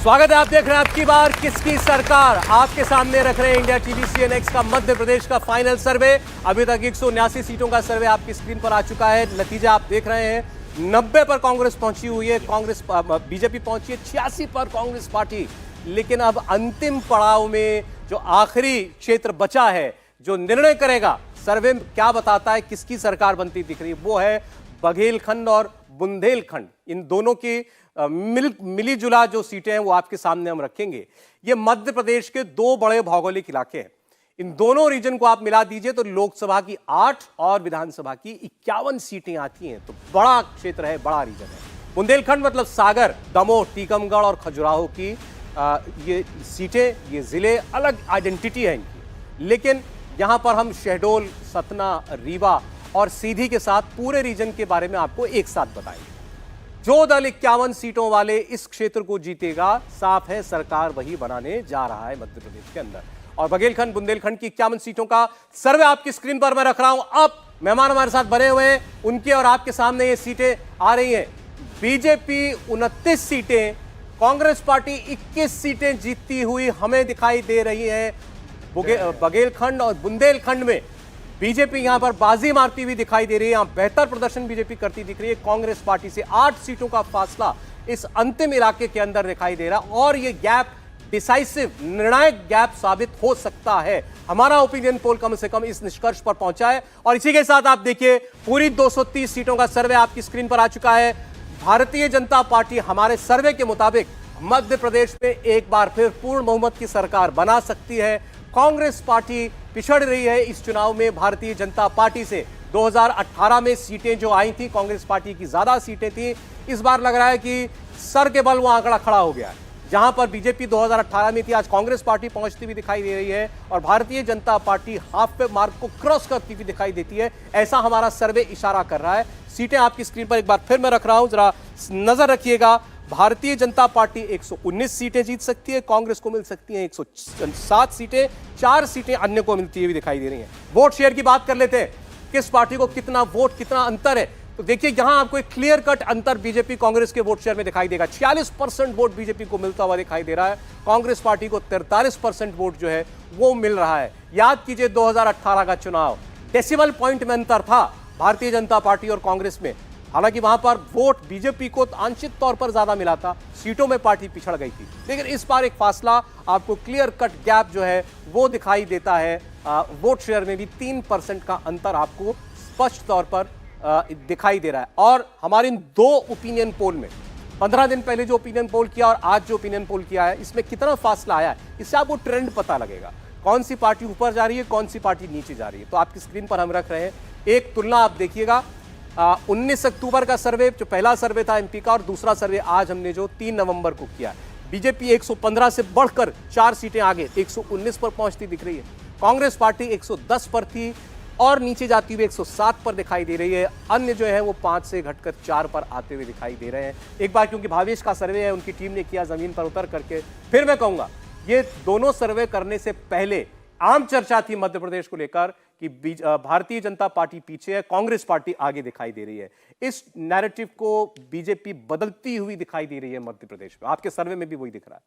स्वागत है, आप देख रहे हैं आपकी बार किसकी सरकार। आपके सामने रख रहे हैं इंडिया टीवी CNX का मध्य प्रदेश का फाइनल सर्वे। अभी तक 179 सीटों का सर्वे आपकी स्क्रीन पर आ चुका है। नतीजा आप देख रहे हैं, 90 पर कांग्रेस पहुंची हुई है, बीजेपी पहुंची है 86 पर कांग्रेस पार्टी। लेकिन अब अंतिम पड़ाव में जो आखिरी क्षेत्र बचा है, जो निर्णय करेगा सर्वे क्या बताता है किसकी सरकार बनती दिख रही है, वो है बघेलखंड और बुंदेलखंड। इन दोनों की मिली जुला जो सीटें हैं वो आपके सामने हम रखेंगे। ये मध्य प्रदेश के दो बड़े भौगोलिक इलाके हैं। इन दोनों रीजन को आप मिला दीजिए तो लोकसभा की 8 और विधानसभा की 51 सीटें आती हैं। तो बड़ा क्षेत्र है, बड़ा रीजन है। बुंदेलखंड मतलब सागर, दमोह, टीकमगढ़ और खजुराहो की ये सीटें, ये जिले अलग आइडेंटिटी है इनकी। लेकिन यहां पर हम शहडोल, सतना, रीवा और सीधी के साथ पूरे रीजन के बारे में आपको एक साथ बताएंगे। जो दल 51 सीटों वाले इस क्षेत्र को जीतेगा, साफ है सरकार वही बनाने जा रहा है मध्य प्रदेश के अंदर। और बघेलखंड बुंदेलखंड की 51 सीटों का सर्वे आपकी स्क्रीन पर मैं रख रहा हूं। अब मेहमान हमारे साथ बने हुए हैं, उनके और आपके सामने ये सीटें आ रही हैं। बीजेपी 29 सीटें, कांग्रेस पार्टी 21 सीटें जीतती हुई हमें दिखाई दे रही है। बघेलखंड और बुंदेलखंड में बीजेपी यहां पर बाजी मारती हुई दिखाई दे रही है। यहां बेहतर प्रदर्शन बीजेपी करती दिख रही है। कांग्रेस पार्टी से 8 सीटों का फासला इस अंतिम इलाके के अंदर दिखाई दे रहा, और यह गैप डिसाइसिव, निर्णायक गैप साबित हो सकता है। हमारा ओपिनियन पोल कम से कम इस निष्कर्ष पर पहुंचा है। और इसी के साथ आप देखिए, पूरी 230 सीटों का सर्वे आपकी स्क्रीन पर आ चुका है। भारतीय जनता पार्टी हमारे सर्वे के मुताबिक मध्य प्रदेश में एक बार फिर पूर्ण बहुमत की सरकार बना सकती है। कांग्रेस पार्टी पिछड़ रही है इस चुनाव में भारतीय जनता पार्टी से। 2018 में सीटें जो आई थी, कांग्रेस पार्टी की ज्यादा सीटें थी। इस बार लग रहा है कि सर के बल वो आंकड़ा खड़ा हो गया है। जहां पर बीजेपी 2018 में थी, आज कांग्रेस पार्टी पहुंचती हुई दिखाई दे रही है और भारतीय जनता पार्टी हाफ पे मार्क को क्रॉस करती हुई दिखाई देती है। ऐसा हमारा सर्वे इशारा कर रहा है। सीटें आपकी स्क्रीन पर एक बार फिर मैं रख रहा हूं, जरा नजर रखिएगा। भारतीय जनता पार्टी 119 सीटें जीत सकती है, कांग्रेस को मिल सकती हैं 107 सीटें, 4 सीटें अन्य को मिलती हुई दिखाई दे रही हैं। वोट शेयर की बात कर लेते हैं, किस पार्टी को कितना वोट, कितना अंतर है। तो देखिए, यहां आपको एक क्लियर कट अंतर बीजेपी कांग्रेस के वोट शेयर में दिखाई देगा। 46% वोट बीजेपी को मिलता हुआ दिखाई दे रहा है, कांग्रेस पार्टी को 43% वोट जो है वो मिल रहा है। याद कीजिए 2018 का चुनाव, डेसिमल पॉइंट में अंतर था भारतीय जनता पार्टी और कांग्रेस में। हालांकि वहां पर वोट बीजेपी को आंशिक तौर पर ज्यादा मिला था, सीटों में पार्टी पिछड़ गई थी। लेकिन इस बार एक फासला, आपको क्लियर कट गैप जो है वो दिखाई देता है। वोट शेयर में भी 3% का अंतर आपको स्पष्ट तौर पर दिखाई दे रहा है। और हमारे इन दो ओपिनियन पोल में, 15 दिन पहले जो ओपिनियन पोल किया और आज जो ओपिनियन पोल किया है, इसमें कितना फासला आया है, इससे आपको ट्रेंड पता लगेगा। कौन सी पार्टी ऊपर जा रही है, कौन सी पार्टी नीचे जा रही है। तो आपकी स्क्रीन पर हम रख रहे हैं एक तुलना, आप देखिएगा। 19 अक्टूबर का सर्वे जो पहला सर्वे था एमपी का, और दूसरा सर्वे आज हमने जो 3 नवंबर को किया। बीजेपी 115 से बढ़कर 4 सीटें आगे 119 पर पहुंचती दिख रही है। कांग्रेस पार्टी 110 पर थी और नीचे जाती हुई 107 पर दिखाई दे रही है। अन्य जो है वो 5 से घटकर 4 पर आते हुए दिखाई दे रहे हैं। एक बार क्योंकि भावेश का सर्वे है, उनकी टीम ने किया जमीन पर उतर करके, फिर मैं कहूंगा ये दोनों सर्वे करने से पहले आम चर्चा थी मध्य प्रदेश को लेकर कि भारतीय जनता पार्टी पीछे है, कांग्रेस पार्टी आगे दिखाई दे रही है। इस नैरेटिव को बीजेपी बदलती हुई दिखाई दे रही है मध्य प्रदेश में। आपके सर्वे में भी वही दिख रहा है।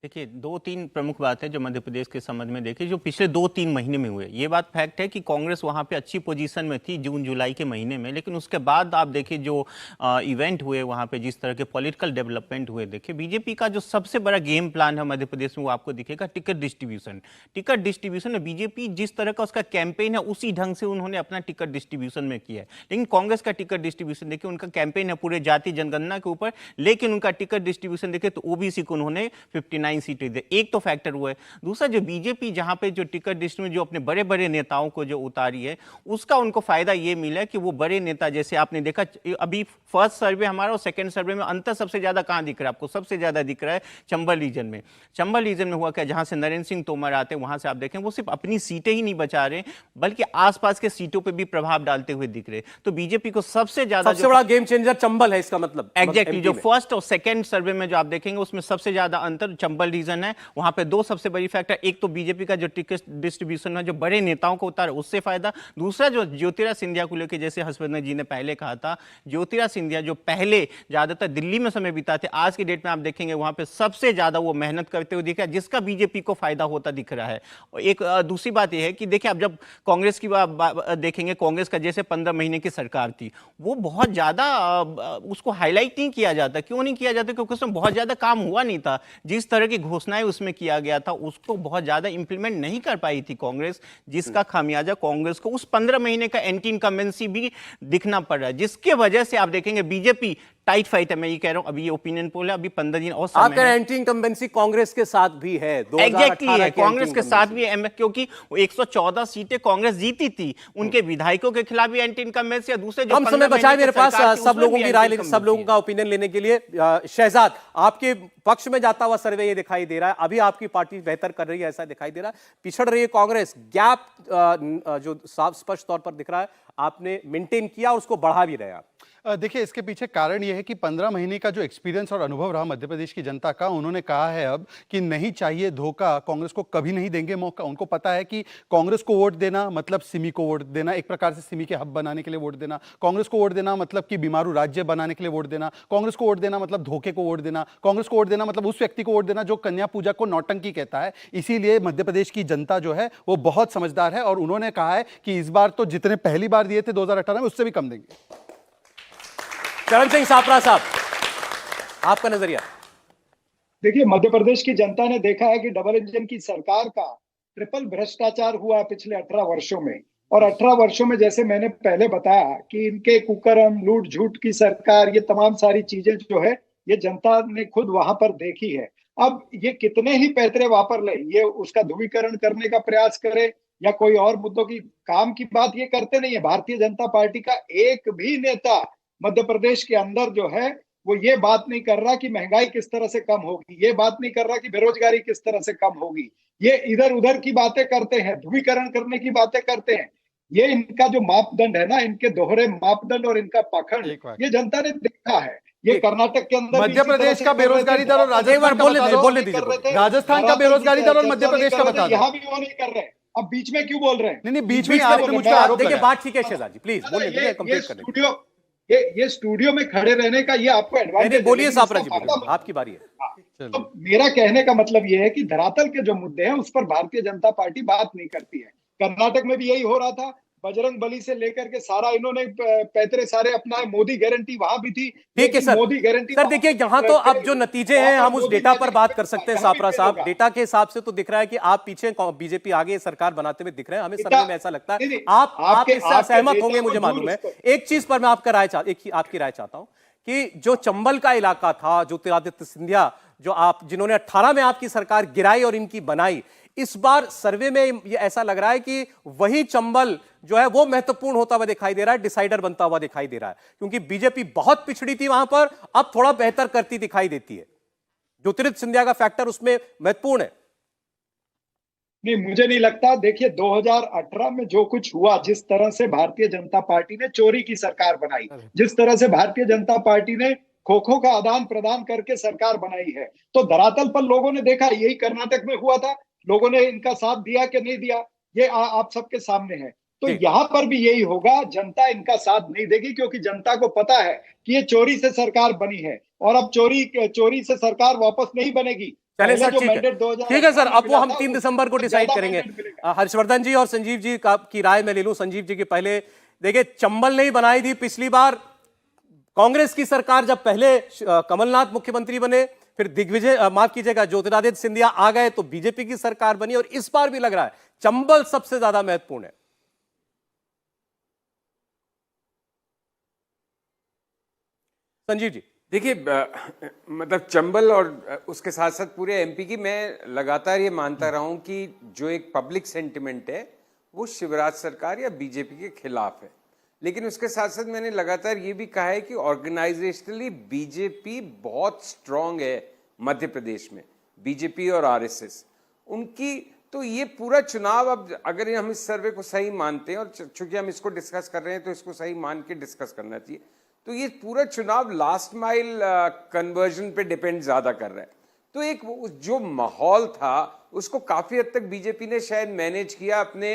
देखिए, 2-3 प्रमुख बातें जो मध्य प्रदेश के संबंध में देखिए, जो पिछले 2-3 महीने में हुए, ये बात फैक्ट है कि कांग्रेस वहाँ पे अच्छी पोजीशन में थी जून जुलाई के महीने में। लेकिन उसके बाद आप देखिए जो इवेंट हुए वहाँ पे, जिस तरह के पॉलिटिकल डेवलपमेंट हुए, देखिए बीजेपी का जो सबसे बड़ा गेम प्लान है मध्य प्रदेश में, वो आपको दिखेगा टिकट डिस्ट्रीब्यूशन। टिकट डिस्ट्रीब्यूशन में बीजेपी जिस तरह का उसका कैंपेन है, उसी ढंग से उन्होंने अपना टिकट डिस्ट्रीब्यूशन में किया है। लेकिन कांग्रेस का टिकट डिस्ट्रीब्यूशन देखिए, उनका कैंपेन है पूरे जाति जनगणना के ऊपर, लेकिन उनका टिकट डिस्ट्रीब्यूशन देखिए तो ओबीसी को उन्होंने 59 सीटें दी। एक तो फैक्टर हुआ है। दूसरा, जो बीजेपी जहां पे जो टिकट लिस्ट में जो अपने बड़े बड़े नेताओं को जो उतारी है, उसका उनको फायदा ये मिला कि वो बड़े नेता, जैसे आपने देखा अभी फर्स्ट सर्वे हमारा और सेकंड सर्वे में अंतर सबसे ज्यादा कहां दिख रहा है आपको? सबसे ज्यादा दिख रहा है चंबल रीजन में। चंबल रीजन में हुआ क्या, जहां से नरेंद्र सिंह तोमर आते हैं, वहां से आप देखें वो सिर्फ अपनी सीटें ही नहीं बचा रहे, बल्कि आसपास के सीटों पर भी प्रभाव डालते हुए दिख रहे। तो बीजेपी को सबसे ज्यादा, सबसे बड़ा गेम चेंजर चंबल है, इसका मतलब एग्जैक्टली जो फर्स्ट और सेकंड सर्वे में जो आप देखेंगे उसमें सबसे ज्यादा अंतर चंबल चंबल रीजन है, वहां पे दो सबसे बड़ी फैक्टर, एक तो बीजेपी का जो टिकट डिस्ट्रीब्यूशन है, जो बड़े नेताओं को उतार उससे फायदा, दूसरा जो ज्योतिराज सिंधिया को लेकर, जैसे हर्षवर्धन जी ने पहले कहा था, ज्योतिराज सिंधिया जो पहले ज्यादातर दिल्ली में समय बिताते, आज की डेट में आप देखेंगे वहां पे सबसे ज्यादा वो मेहनत करते हुए दिख रहा है, जिसका बीजेपी को फायदा होता दिख रहा है। एक दूसरी बात यह है कि देखिए, अब जब कांग्रेस की देखेंगे, कांग्रेस का जैसे 15 महीने की सरकार थी, वो बहुत ज्यादा उसको हाईलाइट नहीं किया जाता। क्यों नहीं किया जाता? क्योंकि उसमें बहुत ज्यादा काम हुआ नहीं था। जिस तरह की घोषणाएं उसमें किया गया था, उसको बहुत ज्यादा इंप्लीमेंट नहीं कर पाई थी कांग्रेस, जिसका खामियाजा कांग्रेस को उस 15 महीने का एंटी इनकम्बेंसी भी दिखना पड़ रहा है, जिसके वजह से आप देखेंगे बीजेपी टाइट फाइट है। मैं ये कह रहा हूं, अभी ये ओपिनियन पोल है, अभी 15 दिन और आपका एंटी इंकम्बेंसी कांग्रेस के साथ भी है, 2018 है, कांग्रेस के साथ भी है, क्योंकि 114 सीटें कांग्रेस जीती थी, उनके विधायकों के खिलाफ भी एंटी इनकम्बेंसी, दूसरे जो कम समय बचा है मेरे पास सब लोगों की राय, सब लोगों का ओपिनियन लेने के लिए। शहजाद, आपके पक्ष में जाता हुआ सर्वे ये दिखाई दे रहा है, अभी आपकी पार्टी बेहतर कर रही है ऐसा दिखाई दे रहा है, पिछड़ रही है कांग्रेस, गैप जो साफ स्पष्ट तौर पर दिख रहा है आपने मेंटेन किया और उसको बढ़ा भी रहे आप। देखिए, इसके पीछे कारण यह है कि 15 महीने का जो एक्सपीरियंस और अनुभव रहा मध्य प्रदेश की जनता का, उन्होंने कहा है अब कि नहीं चाहिए धोखा, कांग्रेस को कभी नहीं देंगे मौका। उनको पता है कि कांग्रेस को वोट देना मतलब सिमी को वोट देना, एक प्रकार से सिमी के हब बनाने के लिए वोट देना, कांग्रेस को वोट देना मतलब कि बीमारू राज्य बनाने के लिए वोट देना, कांग्रेस को वोट देना मतलब धोखे को वोट देना, कांग्रेस को वोट देना मतलब उस व्यक्ति को वोट देना जो कन्या पूजा को नौटंकी कहता है। इसीलिए मध्य प्रदेश की जनता जो है वो बहुत समझदार है और उन्होंने कहा है कि इस बार तो जितने पहली बार दिए थे 2018 में, उससे भी कम देंगे। चरण सिंह सापरा साहब, आपका नजरिया। देखिए, मध्य प्रदेश की जनता ने देखा है कि डबल इंजन की सरकार का ट्रिपल भ्रष्टाचार हुआ पिछले 18 वर्षों में। और 18 वर्षों में, जैसे मैंने पहले बताया कि इनके कुकर्म, लूट झूठ की सरकार, ये तमाम सारी चीजें जो है ये जनता ने खुद वहां पर देखी है। अब ये कितने ही पैतरे वापर ले, ये उसका ध्रुवीकरण करने का प्रयास करे या कोई और मुद्दों की काम की बात ये करते नहीं है। भारतीय जनता पार्टी का एक भी नेता मध्य प्रदेश के अंदर जो है वो ये बात नहीं कर रहा कि महंगाई किस तरह से कम होगी, ये बात नहीं कर रहा कि बेरोजगारी किस तरह से कम होगी। ये इधर उधर की बातें करते हैं, ध्रुवीकरण करने की बातें करते हैं। ये इनका जो मापदंड है ना, इनके दोहरे मापदंड और इनका पाखंड, ये जनता ने देखा है। ये कर्नाटक के अंदर मध्य प्रदेश का बेरोजगारी दर और राजस्थान राजस्थान का बेरोजगारी दर और मध्य प्रदेश का बता दो। यहाँ भी वो नहीं कर रहे, अब बीच में क्यों बोल रहे हैं? नहीं, बीच में आपने मुझ पर आरोप देखिए, लगाया। बात ठीक है शहजाद जी, प्लीज बोलिए, कंप्लीट करने दीजिए। ये स्टूडियो में खड़े रहने का ये आपको एडवांटेज। बोलिए सापरा जी, आपकी बारी है। तो मेरा कहने का मतलब ये है कि धरातल के जो मुद्दे हैं उस पर भारतीय जनता पार्टी बात नहीं करती है। कर्नाटक में भी यही हो रहा था, बजरंग बली से लेकर के सारा इन्होंने पैतरे सारे अपनाए, मोदी गारंटी वहां भी थी। ठीक है सर, मोदी गारंटी सर देखिए, यहाँ तो अब जो नतीजे हैं हम उस डेटा पर बात कर सकते हैं सापरा साहब। डेटा के हिसाब से तो दिख रहा है कि आप पीछे, बीजेपी आगे सरकार बनाते हुए दिख रहे हैं, हमें सर्वे में ऐसा लगता है। आप इससे सहमत होंगे, मुझे मालूम है। एक चीज पर मैं आपकी राय चाहता हूं कि जो चंबल का इलाका था, ज्योतिरादित्य सिंधिया जो जिन्होंने 18 में आपकी सरकार गिराई और इनकी बनाई, इस बार सर्वे में ये ऐसा लग रहा है कि वही चंबल जो है वो महत्वपूर्ण होता हुआ दिखाई दे रहा है, डिसाइडर बनता हुआ दिखाई दे रहा है, क्योंकि बीजेपी बहुत पिछड़ी थी वहां पर, अब थोड़ा बेहतर करती दिखाई देती है। ज्योतिरादित्य सिंधिया का फैक्टर उसमें महत्वपूर्ण है। नहीं, मुझे नहीं लगता। देखिए, 2018 में जो कुछ हुआ, जिस तरह से भारतीय जनता पार्टी ने चोरी की सरकार बनाई, जिस तरह से भारतीय जनता पार्टी ने खोखो का आदान प्रदान करके सरकार बनाई है, तो धरातल पर लोगों ने देखा। यही कर्नाटक में हुआ था, लोगों ने इनका साथ दिया कि नहीं दिया, ये आप सबके सामने है। तो यहां पर भी यही होगा, जनता इनका साथ नहीं देगी, क्योंकि जनता को पता है कि ये चोरी से सरकार बनी है और अब चोरी से सरकार वापस नहीं बनेगी। चलिए सर, ठीक है सर, अब वो हम 3 दिसंबर को डिसाइड करेंगे। हर्षवर्धन जी और संजीव जी की राय में ले लूं। संजीव जी के पहले, देखिए, चंबल नहीं बनाई थी पिछली बार कांग्रेस की सरकार, जब पहले कमलनाथ मुख्यमंत्री बने, फिर दिग्विजय, माफ कीजिएगा, ज्योतिरादित्य सिंधिया आ गए तो बीजेपी की सरकार बनी, और इस बार भी लग रहा है चंबल सबसे ज्यादा महत्वपूर्ण है। संजीव जी, देखिए, मतलब चंबल और उसके साथ साथ पूरे एमपी की, मैं लगातार ये मानता रहा हूं कि जो एक पब्लिक सेंटिमेंट है वो शिवराज सरकार या बीजेपी के खिलाफ है। लेकिन उसके साथ साथ मैंने लगातार ये भी कहा है कि ऑर्गेनाइजेशनली बीजेपी बहुत स्ट्रांग है मध्य प्रदेश में, बीजेपी और आरएसएस उनकी। तो ये पूरा चुनाव, अब अगर हम इस सर्वे को सही मानते हैं, और चूंकि हम इसको डिस्कस कर रहे हैं तो इसको सही मान के डिस्कस करना चाहिए, तो ये पूरा चुनाव लास्ट माइल कन्वर्जन पे डिपेंड ज्यादा कर रहा है। तो एक जो माहौल था उसको काफी हद तक बीजेपी ने शायद मैनेज किया अपने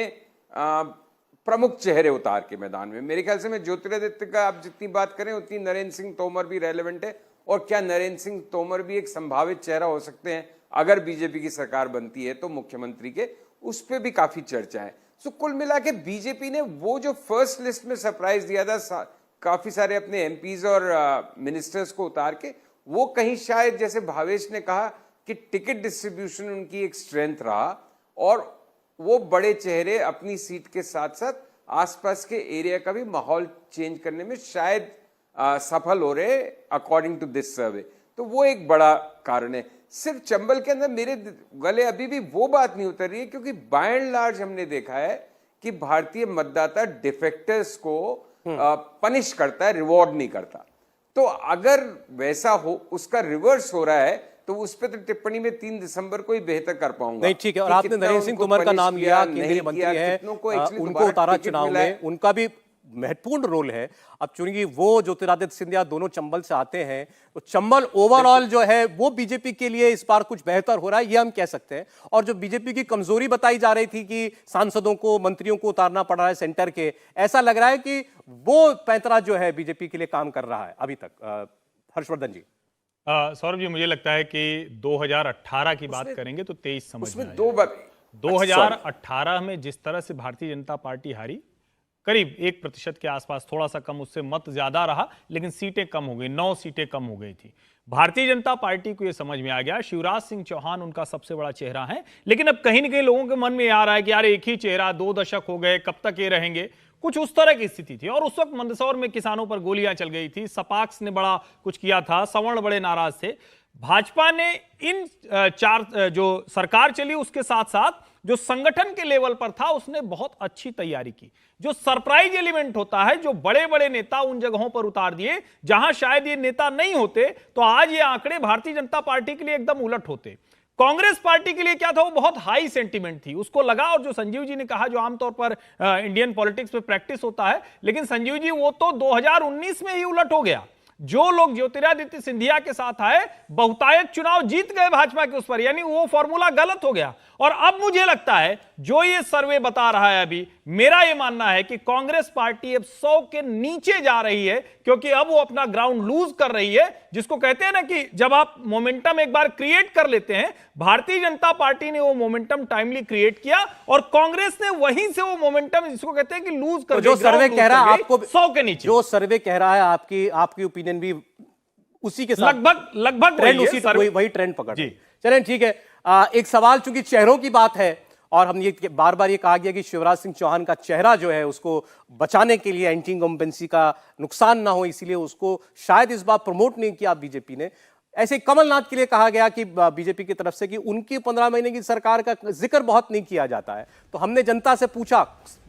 प्रमुख चेहरे उतार के मैदान में। मेरे ख्याल से मैं ज्योतिरादित्य का आप जितनी बात करें उतनी नरेंद्र सिंह तोमर भी रेलेवेंट है, और क्या नरेंद्र सिंह तोमर भी एक संभावित चेहरा हो सकते हैं अगर बीजेपी की सरकार बनती है तो मुख्यमंत्री के, उस पर भी काफी चर्चा है। सो कुल मिला के बीजेपी ने वो जो फर्स्ट लिस्ट में सरप्राइज दिया था काफी सारे अपने एमपीज और मिनिस्टर्स को उतार के, वो कहीं शायद जैसे भावेश ने कहा कि टिकट डिस्ट्रीब्यूशन उनकी एक स्ट्रेंथ रहा, और वो बड़े चेहरे अपनी सीट के साथ साथ आसपास के एरिया का भी माहौल चेंज करने में शायद सफल हो रहे अकॉर्डिंग टू दिस सर्वे। तो वो एक बड़ा कारण है। सिर्फ चंबल के अंदर मेरे गले अभी भी वो बात नहीं उतर रही है, क्योंकि बाय एंड लार्ज हमने देखा है कि भारतीय मतदाता डिफेक्टर्स को पनिश करता है, रिवॉर्ड नहीं करता। तो अगर वैसा हो, उसका रिवर्स हो रहा है, तो उस पर तो टिप्पणी में 3 दिसंबर को ही बेहतर कर पाऊंगा। नहीं, ठीक है। और आपने नरेंद्र सिंह तोमर का नाम लिया, केंद्रीय मंत्री है, उनको उतारा चुनाव में, उनका भी महत्वपूर्ण रोल है। अब चूंकि वो ज्योतिरादित्य सिंधिया दोनों चंबल से आते हैं, तो चंबल ओवरऑल जो है वो बीजेपी के लिए इस बार कुछ बेहतर हो रहा है, ये हम कह सकते हैं। और जो बीजेपी की कमजोरी बताई जा रही थी कि सांसदों को, मंत्रियों को उतारना पड़ रहा है सेंटर के, ऐसा लग रहा है कि वो पैंतरा जो है बीजेपी के लिए काम कर रहा है अभी तक। हर्षवर्धन जी। सौरभ जी, मुझे लगता है कि 2018 की बात करेंगे तो 23 समझ में उसमें 2 बात। 2018 में जिस तरह से भारतीय जनता पार्टी हारी, करीब 1% के आसपास, थोड़ा सा कम, उससे मत ज्यादा रहा, लेकिन सीटें कम हो गई, 9 सीटें कम हो गई थी। भारतीय जनता पार्टी को यह समझ में आ गया शिवराज सिंह चौहान उनका सबसे बड़ा चेहरा है, लेकिन अब कहीं ना कहीं लोगों के मन में आ रहा है कि यार एक ही चेहरा, 2 दशक हो गए, कब तक ये रहेंगे, कुछ उस तरह की स्थिति थी। और उस वक्त मंदसौर में किसानों पर गोलियां चल गई थी, सपाक्स ने बड़ा कुछ किया था, सवर्ण बड़े नाराज थे। भाजपा ने इन 4 जो सरकार चली उसके साथ साथ जो संगठन के लेवल पर था उसने बहुत अच्छी तैयारी की। जो सरप्राइज एलिमेंट होता है, जो बड़े बड़े नेता उन जगहों पर उतार दिए जहां शायद ये नेता नहीं होते, तो आज ये आंकड़े भारतीय जनता पार्टी के लिए एकदम उलट होते। कांग्रेस पार्टी के लिए क्या था, वो बहुत हाई सेंटीमेंट थी, उसको लगा। और जो संजीव जी ने कहा, जो आमतौर पर इंडियन पॉलिटिक्स में प्रैक्टिस होता है, लेकिन संजीव जी वो तो 2019 में ही उलट हो गया। जो लोग ज्योतिरादित्य सिंधिया के साथ आए, बहुतायत चुनाव जीत गए भाजपा के उस पर, यानी वो फॉर्मूला गलत हो गया। और अब मुझे लगता है जो ये सर्वे बता रहा है, अभी मेरा ये मानना है कि कांग्रेस पार्टी अब 100 के नीचे जा रही है, क्योंकि अब वो अपना ग्राउंड लूज कर रही है। जिसको कहते हैं ना कि जब आप मोमेंटम एक बार क्रिएट कर लेते हैं, भारतीय जनता पार्टी ने वो मोमेंटम टाइमली क्रिएट किया, और कांग्रेस ने वहीं से वो मोमेंटम, जिसको कहते हैं कि लूज कर, जो सर्वे कह रहा है आपको 100 के नीचे, जो सर्वे कह रहा है आपकी ओपिनियन भी उसी के साथ लगभग वही ट्रेंड पकड़। चलें, ठीक है। एक सवाल, चूंकि चेहरों की बात है, और हम ये बार बार ये कहा गया कि शिवराज सिंह चौहान का चेहरा जो है उसको बचाने के लिए, एंटी इनकम्बेंसी का नुकसान ना हो, इसीलिए उसको शायद इस बार प्रमोट नहीं किया बीजेपी ने। ऐसे कमलनाथ के लिए कहा गया कि बीजेपी की तरफ से कि उनकी 15 महीने की सरकार का जिक्र बहुत नहीं किया जाता है। तो हमने जनता से पूछा,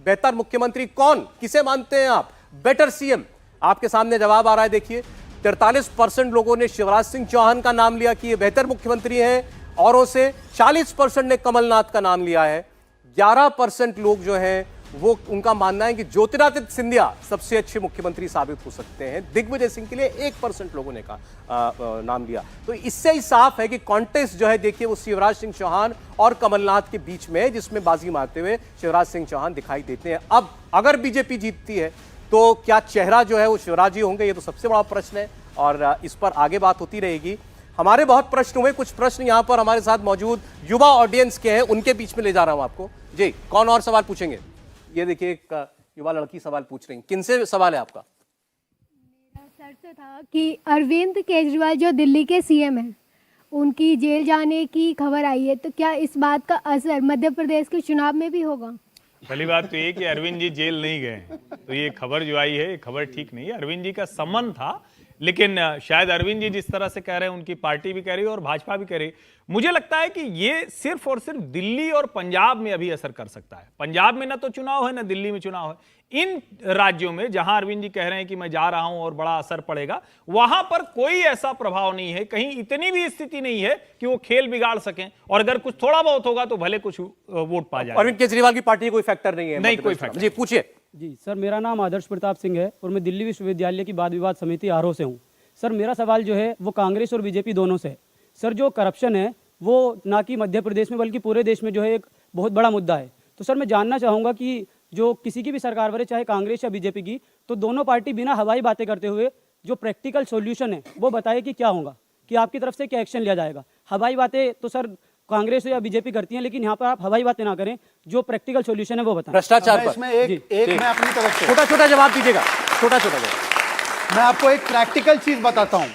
बेहतर मुख्यमंत्री कौन, किसे मानते हैं आप, बेटर सीएम? आपके सामने जवाब आ रहा है, देखिए। 43% लोगों ने शिवराज सिंह चौहान का नाम लिया कि ये बेहतर मुख्यमंत्री हैं, औरों से 40% ने कमलनाथ का नाम लिया है। 11% लोग जो हैं वो, उनका मानना है कि ज्योतिरादित्य सिंधिया सबसे अच्छे मुख्यमंत्री साबित हो सकते हैं। दिग्विजय सिंह के लिए 1% लोगों ने नाम लिया। तो इससे ही साफ है कि कॉन्टेस्ट जो है, देखिए, वो शिवराज सिंह चौहान और कमलनाथ के बीच में है, जिसमें बाजी मारते हुए शिवराज सिंह चौहान दिखाई देते हैं। अब अगर बीजेपी जीतती है तो क्या चेहरा जो है वो शिवराज जी होंगे, ये तो सबसे बड़ा प्रश्न है, और इस पर आगे बात होती रहेगी। हमारे बहुत प्रश्न हुए, कुछ प्रश्न यहां पर हमारे साथ मौजूद युवा ऑडियंस के हैं, उनके बीच में ले जा रहा हूं आपको। जी, कौन और सवाल पूछेंगे? ये देखिए, एक युवा लड़की सवाल पूछ रही है। किनसे सवाल है आपका? मेरा सर से था कि अरविंद केजरीवाल जो दिल्ली के सीएम हैं, उनकी जेल जाने की खबर आई है, तो क्या इस बात का असर मध्य प्रदेश के चुनाव में भी होगा? पहली बात तो ये कि अरविंद जी जेल नहीं गए, तो ये खबर जो आई है, ये खबर ठीक नहीं है। अरविंद जी का सम्मन था, लेकिन शायद अरविंद जी जिस तरह से कह रहे हैं, उनकी पार्टी भी कह रही है और भाजपा भी कह रही है। मुझे लगता है कि ये सिर्फ और सिर्फ दिल्ली और पंजाब में अभी असर कर सकता है। पंजाब में ना तो चुनाव है, ना दिल्ली में चुनाव है। इन राज्यों में जहां अरविंद जी कह रहे हैं कि मैं जा रहा हूं और बड़ा असर पड़ेगा, वहां पर कोई ऐसा प्रभाव नहीं है, कहीं इतनी भी स्थिति नहीं है कि वो खेल बिगाड़ सकें। और अगर कुछ थोड़ा बहुत होगा तो भले कुछ वोट पा जाए। अरविंद केजरीवाल की पार्टी कोई फैक्टर नहीं है? नहीं, कोई फैक्टर। जी, पूछिए। जी सर, मेरा नाम आदर्श प्रताप सिंह है और मैं दिल्ली विश्वविद्यालय की वाद विवाद समिति आरओ से हूँ। सर, मेरा सवाल जो है वो कांग्रेस और बीजेपी दोनों से है। सर जो करप्शन है वो ना कि मध्य प्रदेश में बल्कि पूरे देश में जो है एक बहुत बड़ा मुद्दा है। तो सर मैं जानना चाहूँगा कि जो किसी की भी सरकार बने, चाहे कांग्रेस या बीजेपी की, तो दोनों पार्टी बिना हवाई बातें करते हुए जो प्रैक्टिकल सॉल्यूशन है वो बताए कि क्या होगा, कि आपकी तरफ से क्या एक्शन लिया जाएगा। हवाई बातें तो सर कांग्रेस या बीजेपी करती हैं, लेकिन यहाँ पर आप हवाई बातें ना करें, जो प्रैक्टिकल सॉल्यूशन है वो बताएं। भ्रष्टाचार पर इसमें एक मैं अपनी तरफ से छोटा छोटा जवाब दीजिएगा, छोटा छोटा जवाब। मैं आपको एक प्रैक्टिकल चीज बताता हूं।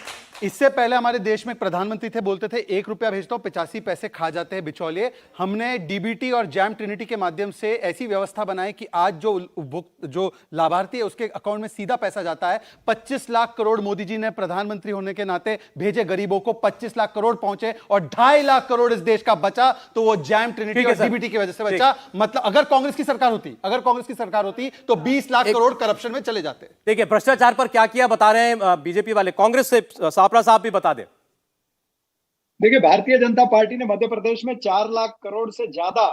इससे पहले हमारे देश में प्रधानमंत्री थे, बोलते थे 1 रुपया भेजता हूं 85 पैसे खा जाते हैं बिचौलिए। हमने डीबीटी और जैम ट्रिनिटी के माध्यम से ऐसी व्यवस्था बनाई कि आज जो लाभार्थी है उसके अकाउंट में सीधा पैसा जाता है। 25 लाख करोड़ मोदी जी ने प्रधानमंत्री होने के नाते भेजे गरीबों को, 25 लाख करोड़ पहुंचे और 2.5 लाख करोड़ इस देश का बचा, तो वो जैम ट्रिनिटी और डीबीटी की वजह से बचा। मतलब अगर कांग्रेस की सरकार होती तो 20 लाख करोड़ करप्शन में चले जाते। देखिए भ्रष्टाचार पर क्या किया बता रहे हैं बीजेपी वाले। कांग्रेस से सापरा साहब भी बता दें। देखिए, भारतीय जनता पार्टी ने मध्य प्रदेश में 4 लाख करोड़ से ज्यादा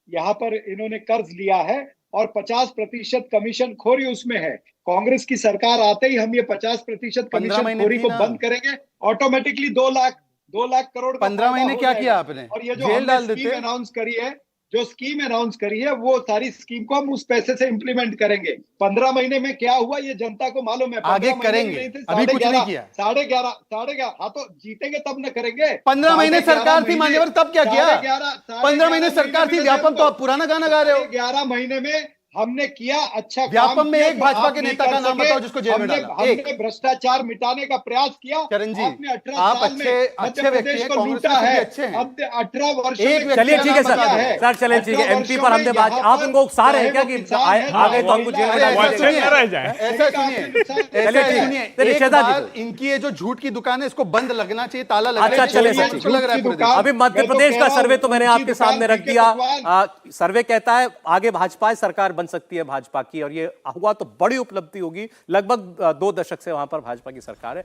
यहाँ पर इन्होंने कर्ज लिया है और 50% कमीशन खोरी उसमें है। कांग्रेस की सरकार आते ही हम ये 50% कमीशन खोरी को बंद करेंगे। ऑटोमेटिकली 2 लाख करोड़ 15 महीने क्या किया आपने? और ये जो जेल डाल स्कीम देते। अनाउंस करी है वो सारी स्कीम को हम उस पैसे से इंप्लीमेंट करेंगे। 15 महीने में क्या हुआ ये जनता को मालूम है। आगे करेंगे, अभी कुछ नहीं किया। 11.5 हाँ तो जीतेंगे तब न करेंगे। 15 महीने सरकार थी मान्यवर, तब क्या किया? 15 महीने सरकार थी, व्यापम तो आप पुराना गाना गा रहे हो। 11 महीने में हमने किया अच्छा व्यापम में एक भाजपा के नेता का नाम बताओ जिसको जेल में डाला। हमने भ्रष्टाचार मिटाने का प्रयास किया। चरण जी, आपने 18 आप साल में अच्छे व्यक्ति हैं, कांग्रेस लूटा में है। अच्छे हैं। अब 18 वर्ष चलिए ठीक है सर चलिए ठीक है। एमपी पर हमने बात, आप उनको उकसा रहे हैं क्या कि आ गए तो हमको जेल में डाल ऐसा दीजिएगा? सुनिए, एक बार इनकी ये जो झूठ की दुकान है इसको बंद लगना चाहिए, ताला लगना अच्छा चाहिए। चले झूठ लग रहा है पूरे देश। अभी मध्य प्रदेश का सर्वे तो मैंने आपके सामने रख दिया। सर्वे कहता है आगे भाजपा सरकार बन सकती है भाजपा की, और ये हुआ तो बड़ी उपलब्धि होगी। लगभग 2 दशक से वहां पर भाजपा की सरकार है।